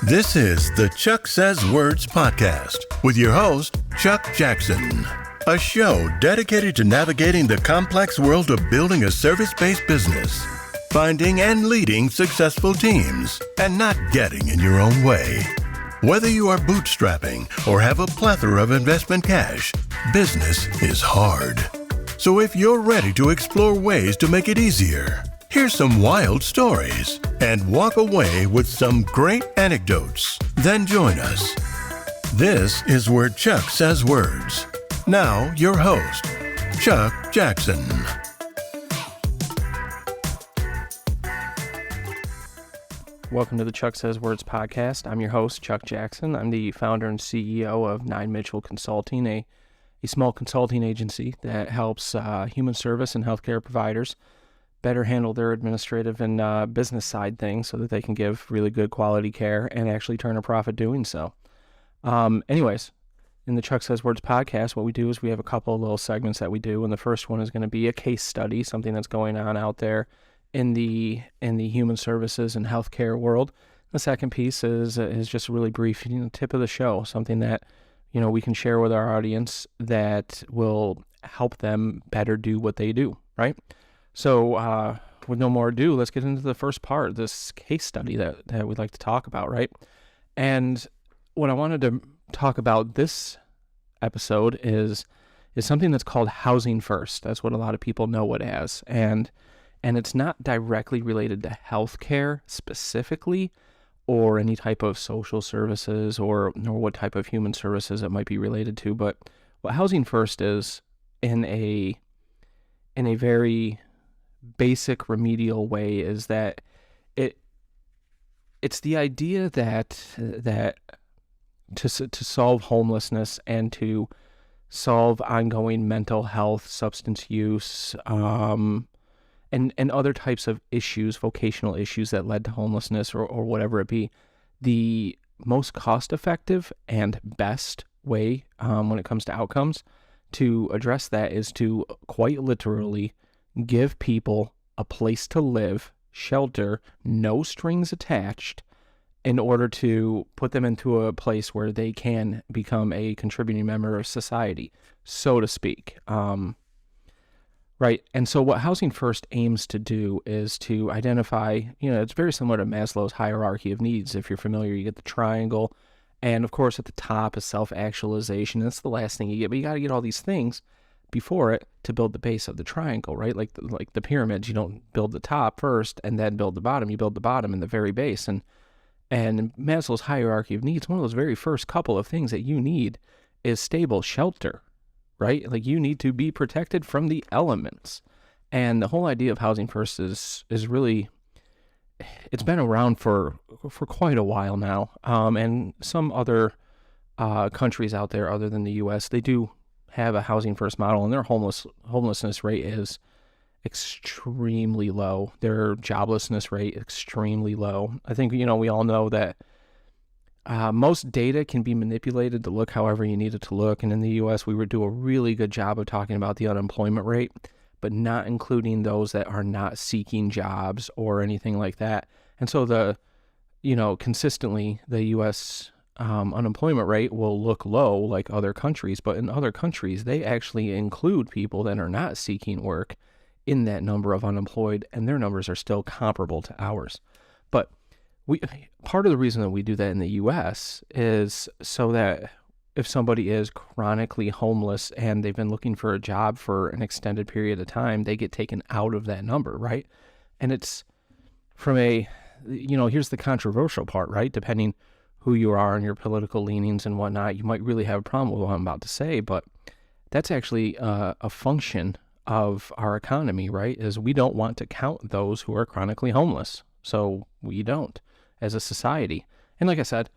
This is the Chuck Says Words podcast with your host, Chuck Jackson, a show dedicated to navigating the complex world of building a service-based business, finding and leading successful teams, and not getting in your own way. Whether you are bootstrapping or have a plethora of investment cash, business is hard. So if you're ready to explore ways to make it easier, hear some wild stories, and walk away with some great anecdotes, then join us. This is where Chuck Says Words. Now, your host, Chuck Jackson. Welcome to the Chuck Says Words podcast. I'm your host, Chuck Jackson. I'm the founder and CEO of 9 Mitchell Consulting, a small consulting agency that helps human service and healthcare providers better handle their administrative and business side things so that they can give really good quality care and actually turn a profit doing so. Anyways, in the Chuck Says Words podcast, what we do is we have a couple of little segments that we do, and the first one is going to be a case study, something that's going on out there in the human services and healthcare world. The second piece is just a really brief tip of the show, something that we can share with our audience that will help them better do what they do, right? So with no more ado, let's get into the first part, this case study that we'd like to talk about, right? And what I wanted to talk about this episode is something that's called housing first. That's what a lot of people know it as. And it's not directly related to healthcare specifically or any type of social services or what type of human services it might be related to. But what housing first is in a very basic remedial way is that it's the idea that to solve homelessness and to solve ongoing mental health, substance use, and other types of issues, vocational issues that led to homelessness or whatever it be, the most cost-effective and best way when it comes to outcomes to address that is to quite literally give people a place to live, shelter, no strings attached, in order to put them into a place where they can become a contributing member of society, so to speak. Right. And so what Housing First aims to do is to identify, it's very similar to Maslow's hierarchy of needs. If you're familiar, you get the triangle. And of course, at the top is self-actualization. That's the last thing you get. But you got to get all these things before it to build the base of the triangle, right? Like the pyramids, you don't build the top first and then build the bottom. You build the bottom and the very base. And Maslow's hierarchy of needs, one of those very first couple of things that you need is stable shelter, right? Like you need to be protected from the elements. And the whole idea of Housing First is really, it's been around for quite a while now. And some other countries out there other than the U.S., they do have a Housing First model, and their homelessness rate is extremely low. Their joblessness rate extremely low. I think we all know that most data can be manipulated to look however you need it to look, and in the U.S. we would do a really good job of talking about the unemployment rate, but not including those that are not seeking jobs or anything like that. And so consistently the U.S. Unemployment rate will look low like other countries, but in other countries, they actually include people that are not seeking work in that number of unemployed, and their numbers are still comparable to ours. But part of the reason that we do that in the U.S. is so that if somebody is chronically homeless and they've been looking for a job for an extended period of time, they get taken out of that number, right? And it's from here's the controversial part, right? Depending who you are and your political leanings and whatnot, you might really have a problem with what I'm about to say, but that's actually a function of our economy, right? Is we don't want to count those who are chronically homeless. So we don't as a society. And like I said,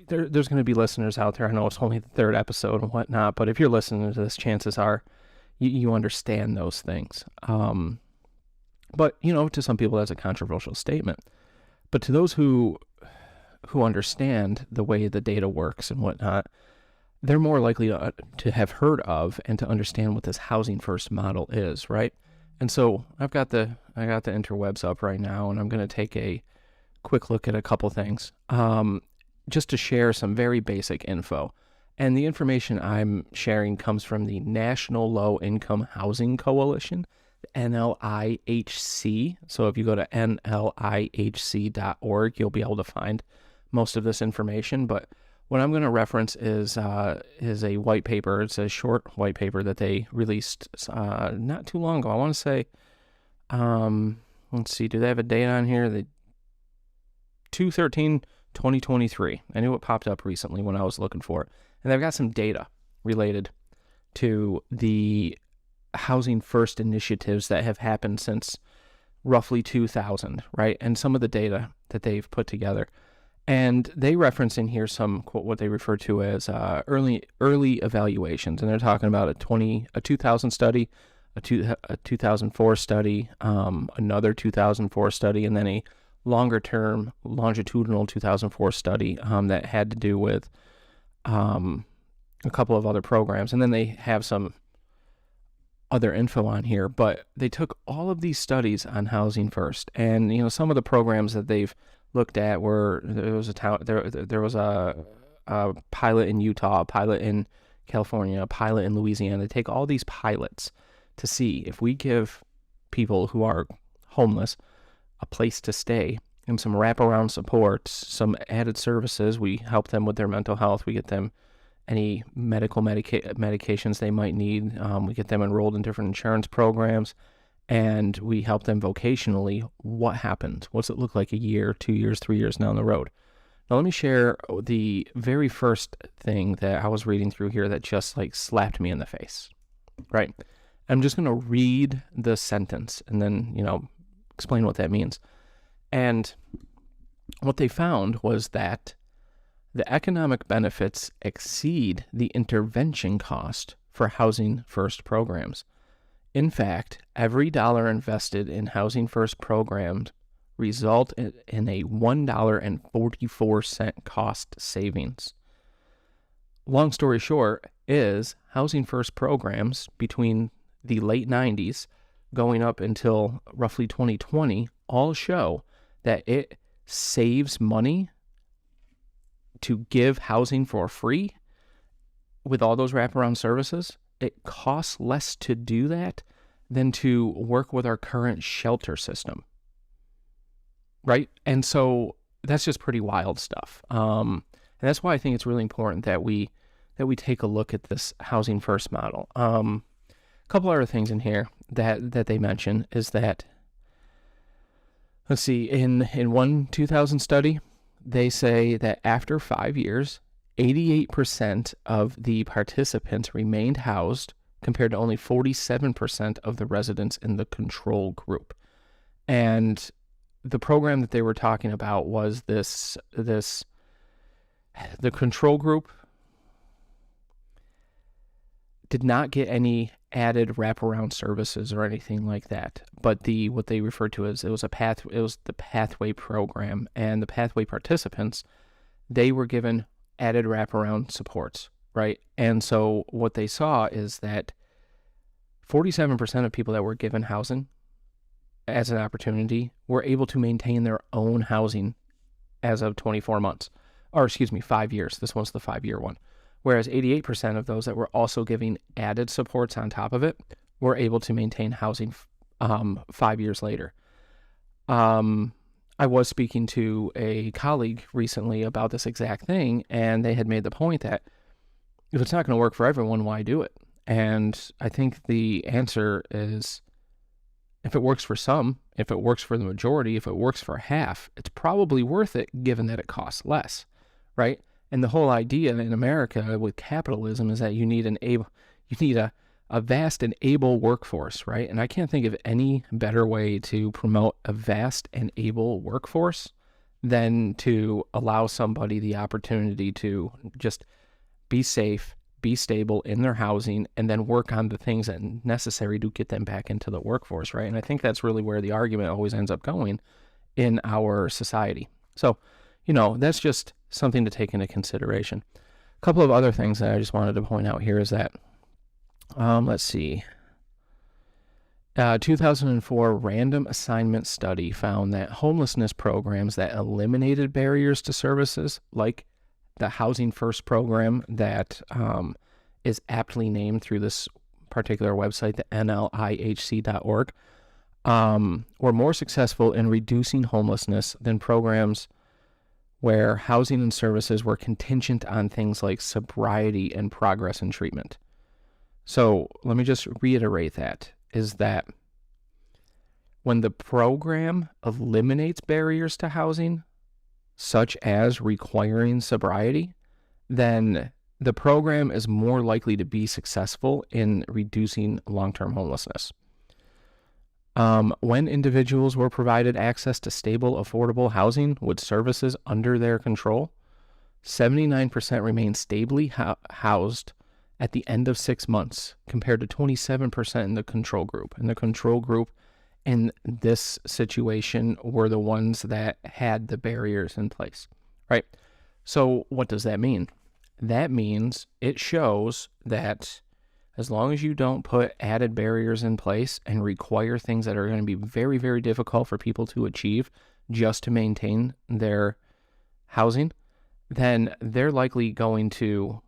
there's going to be listeners out there. I know it's only the third episode and whatnot, but if you're listening to this, chances are you understand those things. But, to some people, that's a controversial statement. But to those who understand the way the data works and whatnot, they're more likely to have heard of and to understand what this Housing First model is, right? And so I've got the interwebs up right now, and I'm going to take a quick look at a couple things, just to share some very basic info. And the information I'm sharing comes from the National Low Income Housing Coalition, NLIHC. So if you go to nlihc.org, you'll be able to find most of this information. But what I'm going to reference is a white paper. It's a short white paper that they released not too long ago. I want to say, let's see, do they have a date on here? The 2/13/2023. I knew it popped up recently when I was looking for it. And they've got some data related to the Housing First initiatives that have happened since roughly 2000, right? And some of the data that they've put together. And they reference in here some, what they refer to as early evaluations. And they're talking about a 2000 study, a 2004 study, another 2004 study, and then a longer-term longitudinal 2004 study that had to do with a couple of other programs. And then they have some other info on here, but they took all of these studies on Housing First, and some of the programs that they've looked at were there was a pilot in Utah, a pilot in California, a pilot in Louisiana. They take all these pilots to see if we give people who are homeless a place to stay and some wraparound support, some added services. We help them with their mental health. We get them any medical medications they might need. We get them enrolled in different insurance programs, and we help them vocationally. What happens? What's it look like a year, 2 years, 3 years down the road? Now, let me share the very first thing that I was reading through here that just slapped me in the face, right? I'm just going to read the sentence and then, explain what that means. And what they found was that the economic benefits exceed the intervention cost for Housing First programs. In fact, every dollar invested in Housing First programs result in a $1.44 cost savings. Long story short is Housing First programs between the late 90s going up until roughly 2020 all show that it saves money to give housing for free with all those wraparound services. It costs less to do that than to work with our current shelter system, right? And so that's just pretty wild stuff. And that's why I think it's really important that we take a look at this Housing First model. A couple other things in here that they mention is that, let's see, in one 2000 study, they say that after 5 years, 88% of the participants remained housed compared to only 47% of the residents in the control group. And the program that they were talking about was the control group did not get any added wraparound services or anything like that. But what they referred to as it was the Pathway program, and the Pathway participants, they were given added wraparound supports, right? And so what they saw is that 47% of people that were given housing as an opportunity were able to maintain their own housing as of 24 months, or 5 years. This one's the 5-year one. Whereas 88% of those that were also giving added supports on top of it were able to maintain housing 5 years later. I was speaking to a colleague recently about this exact thing, and they had made the point that if it's not going to work for everyone, why do it? And I think the answer is, if it works for some, if it works for the majority, if it works for half, it's probably worth it given that it costs less, right? And the whole idea in America with capitalism is that you need a vast and able workforce, right? And I can't think of any better way to promote a vast and able workforce than to allow somebody the opportunity to just be safe, be stable in their housing, and then work on the things that are necessary to get them back into the workforce, right? And I think that's really where the argument always ends up going in our society. So, that's just something to take into consideration. A couple of other things that I just wanted to point out here is that, let's see, 2004 random assignment study found that homelessness programs that eliminated barriers to services, like the Housing First program that is aptly named through this particular website, the nlihc.org, were more successful in reducing homelessness than programs where housing and services were contingent on things like sobriety and progress in treatment. So let me just reiterate that, is that when the program eliminates barriers to housing, such as requiring sobriety, then the program is more likely to be successful in reducing long-term homelessness. When individuals were provided access to stable, affordable housing with services under their control, 79% remained stably housed at the end of 6 months, compared to 27% in the control group. And the control group in this situation were the ones that had the barriers in place, right? So what does that mean? That means it shows that as long as you don't put added barriers in place and require things that are going to be very, very difficult for people to achieve just to maintain their housing, then they're likely going to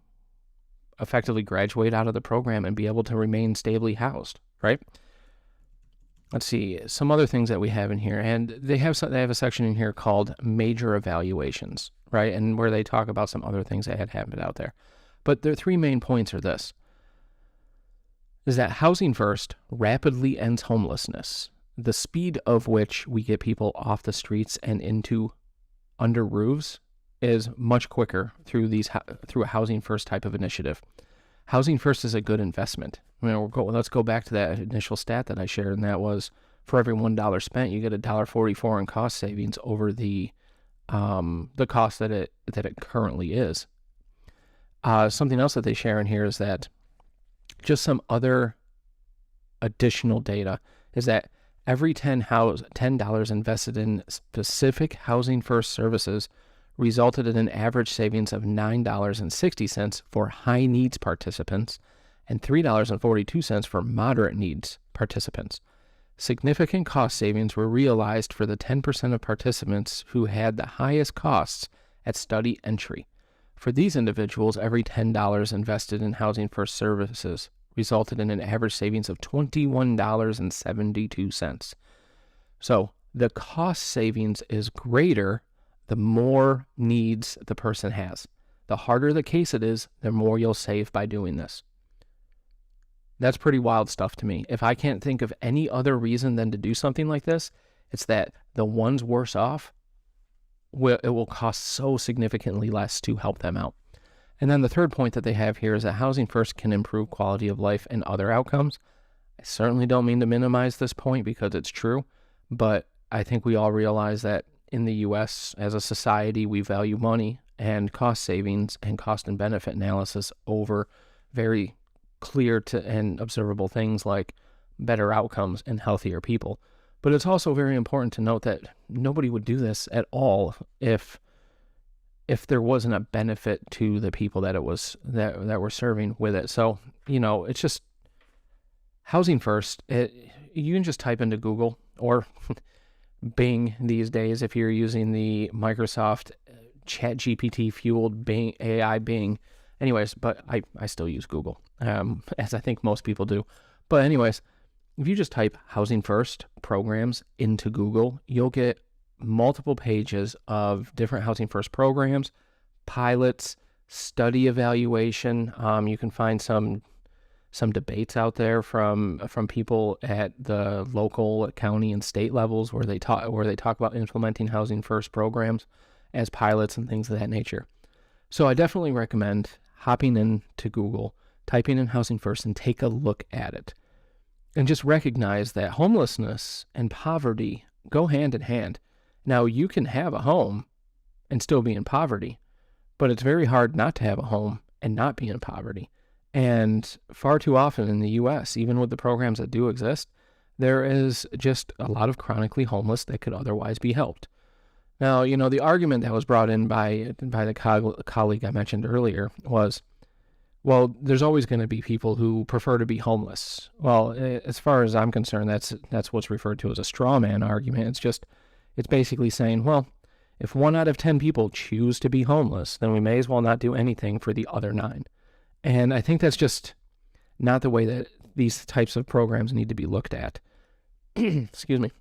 effectively graduate out of the program and be able to remain stably housed, right? Let's see, some other things that we have in here, and they have a section in here called major evaluations, right? And where they talk about some other things that had happened out there. But their three main points are this, is that Housing First rapidly ends homelessness, the speed of which we get people off the streets and into under roofs is much quicker through a Housing First type of initiative. Housing First is a good investment. Let's go back to that initial stat that I shared, and that was for every $1 spent, you get $1.44 in cost savings over the cost that it currently is. Something else that they share in here is that just some other additional data is that every $10 invested in specific Housing First services resulted in an average savings of $9.60 for high needs participants and $3.42 for moderate needs participants. Significant cost savings were realized for the 10% of participants who had the highest costs at study entry. For these individuals, every $10 invested in Housing First services resulted in an average savings of $21.72. So the cost savings is greater the more needs the person has. The harder the case it is, the more you'll save by doing this. That's pretty wild stuff to me. If I can't think of any other reason than to do something like this, it's that the ones worse off, it will cost so significantly less to help them out. And then the third point that they have here is that Housing First can improve quality of life and other outcomes. I certainly don't mean to minimize this point because it's true, but I think we all realize that in the U.S., as a society, we value money and cost savings and cost and benefit analysis over very clear and observable things like better outcomes and healthier people. But it's also very important to note that nobody would do this at all if there wasn't a benefit to the people that that were serving with it. So, it's just Housing First. You can just type into Google or Bing these days if you're using the Microsoft ChatGPT fueled Bing AI Bing. Anyways, but I still use Google, as I think most people do. But anyways, if you just type Housing First programs into Google, you'll get multiple pages of different Housing First programs, pilots, study evaluation. You can find some debates out there from people at the local, county, and state levels where they talk about implementing Housing First programs as pilots and things of that nature. So I definitely recommend hopping into Google, typing in Housing First, and take a look at it. And just recognize that homelessness and poverty go hand in hand. Now, you can have a home and still be in poverty, but it's very hard not to have a home and not be in poverty. And far too often in the U.S., even with the programs that do exist, there is just a lot of chronically homeless that could otherwise be helped. Now, the argument that was brought in by the colleague I mentioned earlier was, well, there's always going to be people who prefer to be homeless. Well, as far as I'm concerned, that's what's referred to as a straw man argument. It's basically saying, well, if 1 out of 10 people choose to be homeless, then we may as well not do anything for the other 9. And I think that's just not the way that these types of programs need to be looked at. Excuse me.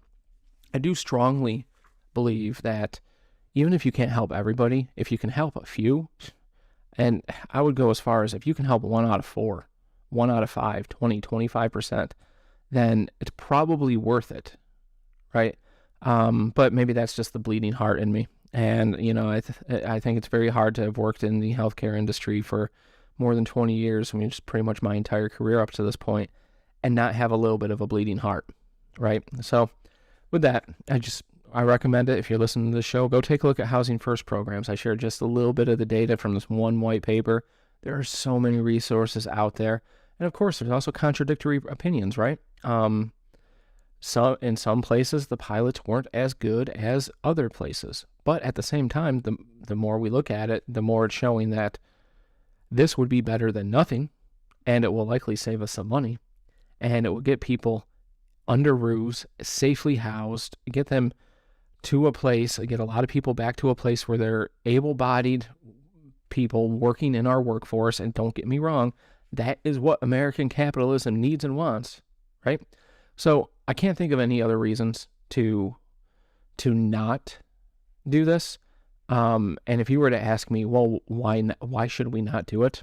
I do strongly believe that even if you can't help everybody, if you can help a few, and I would go as far as if you can help 1 out of 4, 1 out of 5, 20, 25%, then it's probably worth it, right? But maybe that's just the bleeding heart in me. And, I think it's very hard to have worked in the healthcare industry for more than 20 years, I mean, just pretty much my entire career up to this point, and not have a little bit of a bleeding heart, right? So with that, I recommend it. If you're listening to the show, go take a look at Housing First programs. I shared just a little bit of the data from this one white paper. There are so many resources out there. And of course, there's also contradictory opinions, right? So in some places, the pilots weren't as good as other places. But at the same time, the more we look at it, the more it's showing that this would be better than nothing, and it will likely save us some money, and it will get people under roofs, safely housed, get them to a place, get a lot of people back to a place where they're able-bodied people working in our workforce. And don't get me wrong, that is what American capitalism needs and wants, right? So I can't think of any other reasons to not do this. And if you were to ask me, well, why should we not do it?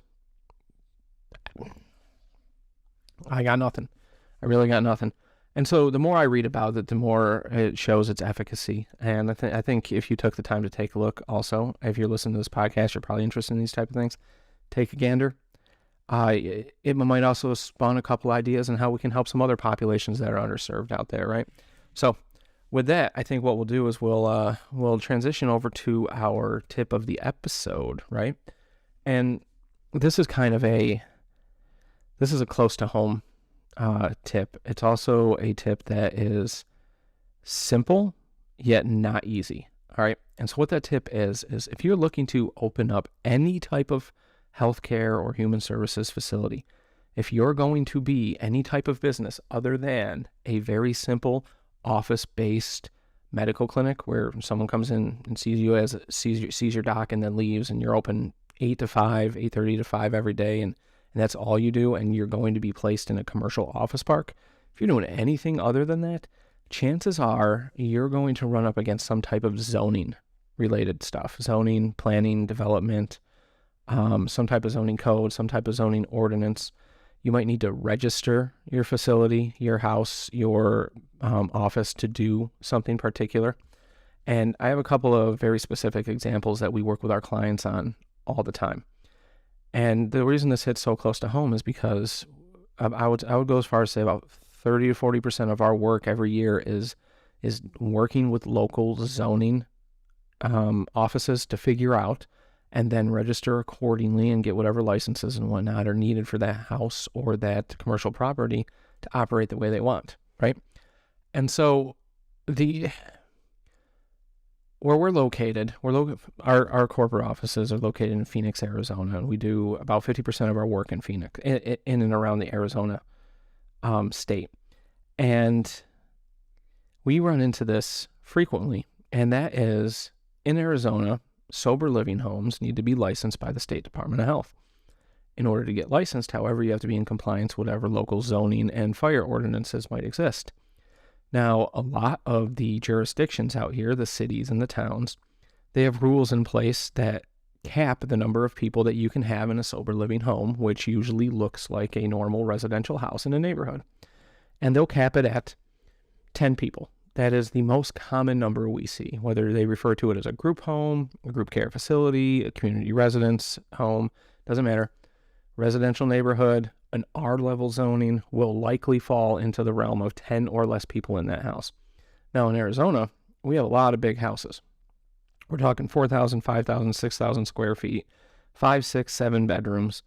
I got nothing. I really got nothing. And so the more I read about it, the more it shows its efficacy. And I think if you took the time to take a look also, if you're listening to this podcast, you're probably interested in these type of things, take a gander. It might also spawn a couple ideas on how we can help some other populations that are underserved out there, right? So with that, I think what we'll do is we'll transition over to our tip of the episode, right? And this is a close to home tip. It's also a tip that is simple yet not easy. All right. And so what that tip is if you're looking to open up any type of healthcare or human services facility, if you're going to be any type of business other than a very simple office-based medical clinic where someone comes in and sees your doc and then leaves, and you're open 8 to 5, 8:30 to 5 every day, and that's all you do, and you're going to be placed in a commercial office park, if you're doing anything other than that, chances are you're going to run up against some type of zoning related stuff, zoning, planning, development, some type of zoning code, some type of zoning ordinance. You might need to register your facility, your house, your office to do something particular. And I have a couple of very specific examples that we work with our clients on all the time. And the reason this hits so close to home is because I would go as far as say about 30 to 40% of our work every year is working with local zoning offices to figure out and then register accordingly and get whatever licenses and whatnot are needed for that house or that commercial property to operate the way they want, right? And so where we're located, our corporate offices are located in Phoenix, Arizona, and we do about 50% of our work in Phoenix, in and around the Arizona state. And we run into this frequently, and that is in Arizona, sober living homes need to be licensed by the State Department of Health. In order to get licensed, however, you have to be in compliance with whatever local zoning and fire ordinances might exist. Now, a lot of the jurisdictions out here, the cities and the towns, they have rules in place that cap the number of people that you can have in a sober living home, which usually looks like a normal residential house in a neighborhood. And they'll cap it at 10 people. That is the most common number we see, whether they refer to it as a group home, a group care facility, a community residence home, doesn't matter. Residential neighborhood, an R-level zoning will likely fall into the realm of 10 or less people in that house. Now in Arizona, we have a lot of big houses. We're talking 4,000, 5,000, 6,000 square feet, 5, 6, 7 bedrooms,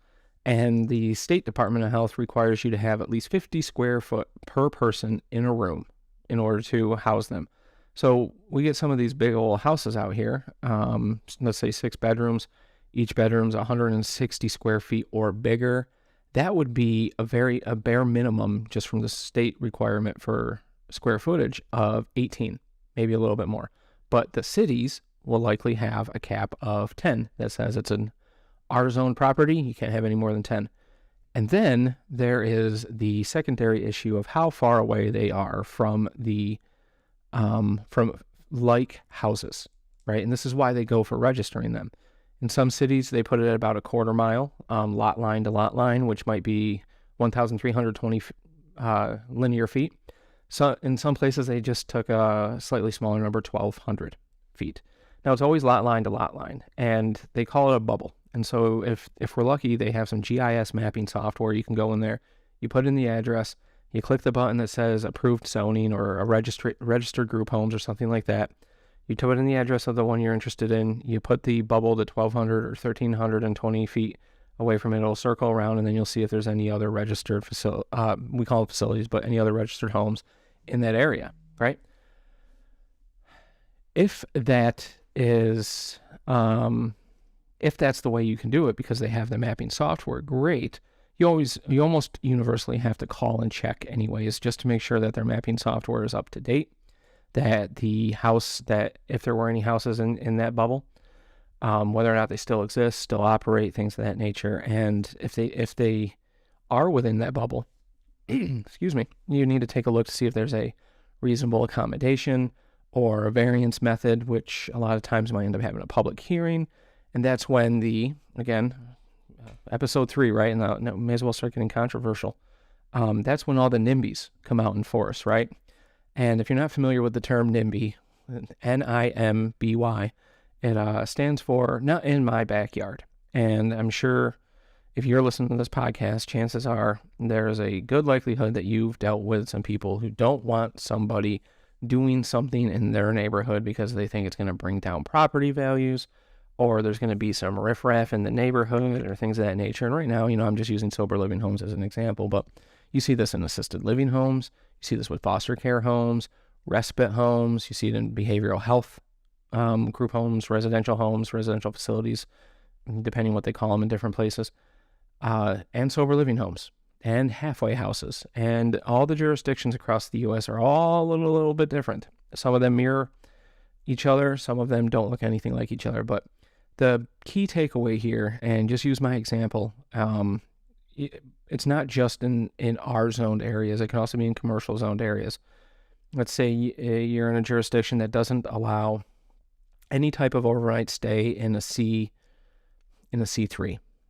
and the State Department of Health requires you to have at least 50 square foot per person in a room in order to house them. So we get some of these big old houses out here, let's say 6 bedrooms. each bedroom's 160 square feet or bigger, that would be a bare minimum just from the state requirement for square footage of 18, maybe a little bit more. But the cities will likely have a cap of 10 that says it's an R-zone property. You can't have any more than 10. And then there is the secondary issue of how far away they are from the from like houses, right? And this is why they go for registering them. In some cities, they put it at about a quarter mile, lot line to lot line, which might be 1,320 linear feet. So in some places, they just took a slightly smaller number, 1,200 feet. Now, it's always lot line to lot line, and they call it a bubble. And so if we're lucky, they have some GIS mapping software. You can go in there, you put in the address, you click the button that says approved zoning or a registered group homes or something like that. You put in the address of the one you're interested in. You put the bubble to 1,200 or 1,320 feet away from it. It'll circle around, and then you'll see if there's any other registered facility. We call it facilities, but any other registered homes in that area, right? If that is, if that's the way you can do it because they have the mapping software, great. You almost universally have to call and check anyways, just to make sure that their mapping software is up to date, that the house, that if there were any houses in that bubble, whether or not they still exist, still operate, things of that nature. And if they are within that bubble, excuse me, you need to take a look to see if there's a reasonable accommodation or a variance method, which a lot of times might end up having a public hearing. And that's when episode 3, right? And now may as well start getting controversial. That's when all the NIMBYs come out in force, right? And if you're not familiar with the term NIMBY, NIMBY, it stands for not in my backyard. And I'm sure if you're listening to this podcast, chances are there's a good likelihood that you've dealt with some people who don't want somebody doing something in their neighborhood because they think it's going to bring down property values, or there's going to be some riffraff in the neighborhood or things of that nature. And right now, I'm just using sober living homes as an example, but you see this in assisted living homes. You see this with foster care homes, respite homes. You see it in behavioral health group homes, residential facilities, depending what they call them in different places, and sober living homes and halfway houses. And all the jurisdictions across the U.S. are all a little bit different. Some of them mirror each other. Some of them don't look anything like each other. But the key takeaway here, and just use my example, it's not just in R-zoned areas. It can also be in commercial zoned areas. Let's say you're in a jurisdiction that doesn't allow any type of overnight stay in a C3,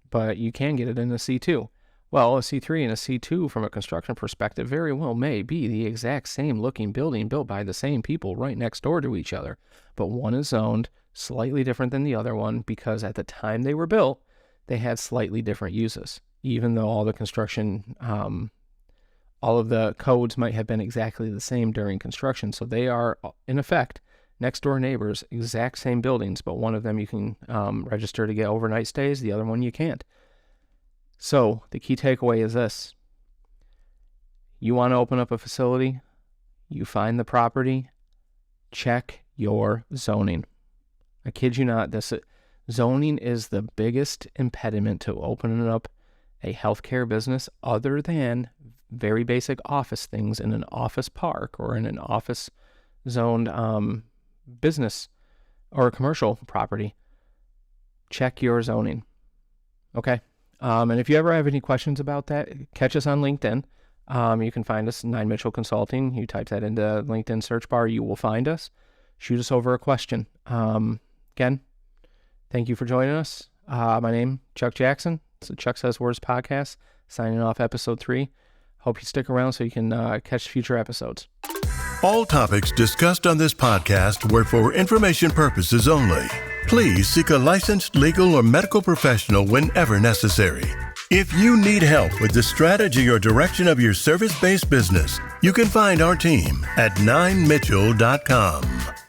but you can get it in a C2. Well, a C3 and a C2 from a construction perspective very well may be the exact same looking building built by the same people right next door to each other, but one is zoned slightly different than the other one because at the time they were built, they had slightly different uses, even though all the construction, all of the codes might have been exactly the same during construction. So they are, in effect, next door neighbors, exact same buildings, but one of them you can register to get overnight stays, the other one you can't. So the key takeaway is this. You want to open up a facility, you find the property, check your zoning. I kid you not, zoning is the biggest impediment to opening up a healthcare business other than very basic office things in an office park or in an office zoned business or a commercial property. Check your zoning. Okay. And if you ever have any questions about that, catch us on LinkedIn. You can find us, 9 Mitchell Consulting. You type that into LinkedIn search bar, you will find us. Shoot us over a question. Again, thank you for joining us. My name, Chuck Jackson. It's the Chuck Says Words podcast, signing off episode 3. Hope you stick around so you can catch future episodes. All topics discussed on this podcast were for information purposes only. Please seek a licensed legal or medical professional whenever necessary. If you need help with the strategy or direction of your service-based business, you can find our team at 9mitchell.com.